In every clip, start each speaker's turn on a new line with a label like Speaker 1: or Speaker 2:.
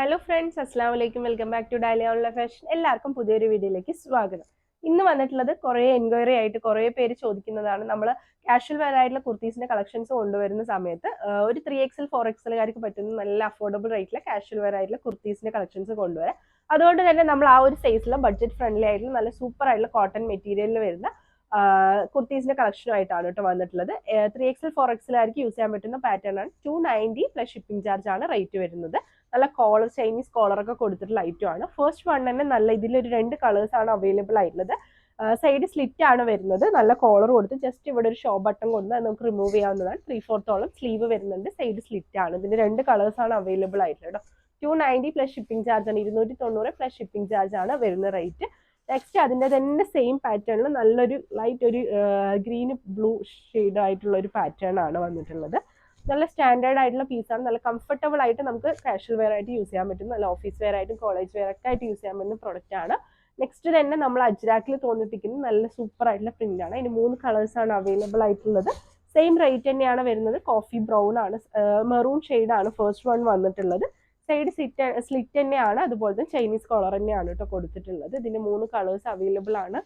Speaker 1: Hello friends, അസ്സാം വലൈക്കും. Welcome back to daily online fashion. എല്ലാവർക്കും പുതിയൊരു വീഡിയോയിലേക്ക് സ്വാഗതം. ഇന്ന് വന്നിട്ടുള്ളത് കുറേ എൻക്വയറി ആയിട്ട് കുറേ പേര് ചോദിക്കുന്നതാണ്. നമ്മൾ കാഷ്വൽ വെയർ ആയിട്ടുള്ള കുർത്തീസിന്റെ കളക്ഷൻസ് കൊണ്ടുവരുന്ന സമയത്ത് ഒരു 3XL 4XLകാർക്ക് പറ്റുന്ന നല്ല അഫോർഡബിൾ റേറ്റിലെ കാഷ്വൽ വെയർ ആയിട്ടുള്ള കുർത്തീസിന്റെ കളക്ഷൻസ് കൊണ്ടുവരാം. അതുകൊണ്ട് തന്നെ നമ്മൾ ആ ഒരു സൈസിലെ ബഡ്ജറ്റ് ഫ്രണ്ട്ലി ആയിട്ടുള്ള നല്ല സൂപ്പർ ആയിട്ടുള്ള കോട്ടൺ മെറ്റീരിയലിൽ വരുന്ന കുർത്തീസിന്റെ കളക്ഷനുമായിട്ടാണ് കേട്ടോ വന്നിട്ടുള്ളത്. 3XL 4XLകാർക്ക് യൂസ് ചെയ്യാൻ പറ്റുന്ന പാറ്റേൺ ആണ്. 290 പ്ലസ് ഷിപ്പിംഗ് ചാർജ് ആണ് റേറ്റ് വരുന്നത്. നല്ല കോളർ, ചൈനീസ് കോളറൊക്കെ കൊടുത്തിട്ടുള്ള ഐറ്റം ആണ്. ഫസ്റ്റ് വൺ തന്നെ നല്ല ഇതിലൊരു 2 കളേഴ്സ് ആണ് അവൈലബിൾ ആയിട്ടുള്ളത്. സൈഡ് സ്ലിറ്റ് ആണ് വരുന്നത്. നല്ല കോളർ കൊടുത്ത് ജസ്റ്റ് ഇവിടെ ഒരു ഷോ ബട്ടൺ കൊണ്ട് നമുക്ക് റിമൂവ് ചെയ്യാവുന്നതാണ്. 3/4 സ്ലീവ് വരുന്നുണ്ട്. സൈഡ് സ്ലിറ്റ് ആണ്. ഇതിന്റെ 2 കളേഴ്സ് ആണ് അവൈലബിൾ ആയിട്ടുള്ളത്. 290 പ്ലസ് ഷിപ്പിംഗ് ചാർജ് ആണ്. 290 പ്ലസ് ഷിപ്പിംഗ് ചാർജ് ആണ് വരുന്ന റേറ്റ്. നെക്സ്റ്റ് അതിന്റെ തന്നെ സെയിം പാറ്റേണിൽ നല്ലൊരു ലൈറ്റ് ഒരു ഗ്രീൻ ബ്ലൂ ഷെയ്ഡ് ആയിട്ടുള്ള ഒരു പാറ്റേൺ ആണ് വന്നിട്ടുള്ളത്. നല്ല സ്റ്റാൻഡേർഡ് ആയിട്ടുള്ള പീസാണ്. നല്ല കംഫർട്ടബിൾ ആയിട്ട് നമുക്ക് കാഷ്വൽ വെയർ ആയിട്ട് യൂസ് ചെയ്യാൻ പറ്റും. നല്ല ഓഫീസ് വെയർ ആയിട്ടും കോളേജ് വെയർ ഒക്കെ ആയിട്ട് യൂസ് ചെയ്യാൻ പറ്റുന്ന പ്രൊഡക്റ്റ് ആണ്. നെക്സ്റ്റ് തന്നെ നമ്മൾ അജ്രാക്കിൽ തോന്നിപ്പിക്കുന്ന നല്ല സൂപ്പർ ആയിട്ടുള്ള പ്രിന്റ് ആണ്. ഇതിന് 3 കളേഴ്സ് ആണ് അവൈലബിൾ ആയിട്ടുള്ളത്. സെയിം റേറ്റ് തന്നെയാണ് വരുന്നത്. കോഫി ബ്രൗൺ ആണ്, മെറൂൺ ഷെയ്ഡ് ആണ് ഫസ്റ്റ് വൺ വന്നിട്ടുള്ളത്. സൈഡ് സ്ലിറ്റ് തന്നെയാണ്. അതുപോലെ തന്നെ ചൈനീസ് കോളർ തന്നെയാണ് കേട്ടോ കൊടുത്തിട്ടുള്ളത്. ഇതിന്റെ 3 കളേഴ്സ് അവൈലബിൾ ആണ്.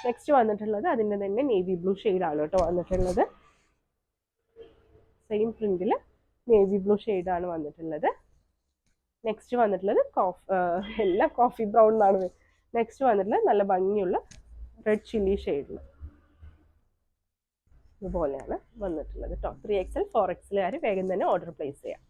Speaker 1: നെക്സ്റ്റ് വന്നിട്ടുള്ളത് അതിന്റെ തന്നെ നേവി ബ്ലൂ ഷെയ്ഡ് ആണ് കേട്ടോ വന്നിട്ടുള്ളത്. സെയിം പ്രിന്റിൽ നേവി ബ്ലൂ ഷെയ്ഡ് ആണ് വന്നിട്ടുള്ളത്. നെക്സ്റ്റ് വന്നിട്ടുള്ളത് എല്ലാം കോഫി ബ്രൗൺ എന്നാണ്. നെക്സ്റ്റ് വന്നിട്ടുള്ളത് നല്ല ഭംഗിയുള്ള റെഡ് ചില്ലി ഷെയ്ഡിൽ ഇതുപോലെയാണ് വന്നിട്ടുള്ളത് കേട്ടോ. 3XL 4XLകാർ വേഗം തന്നെ ഓർഡർ പ്ലേസ് ചെയ്യാം.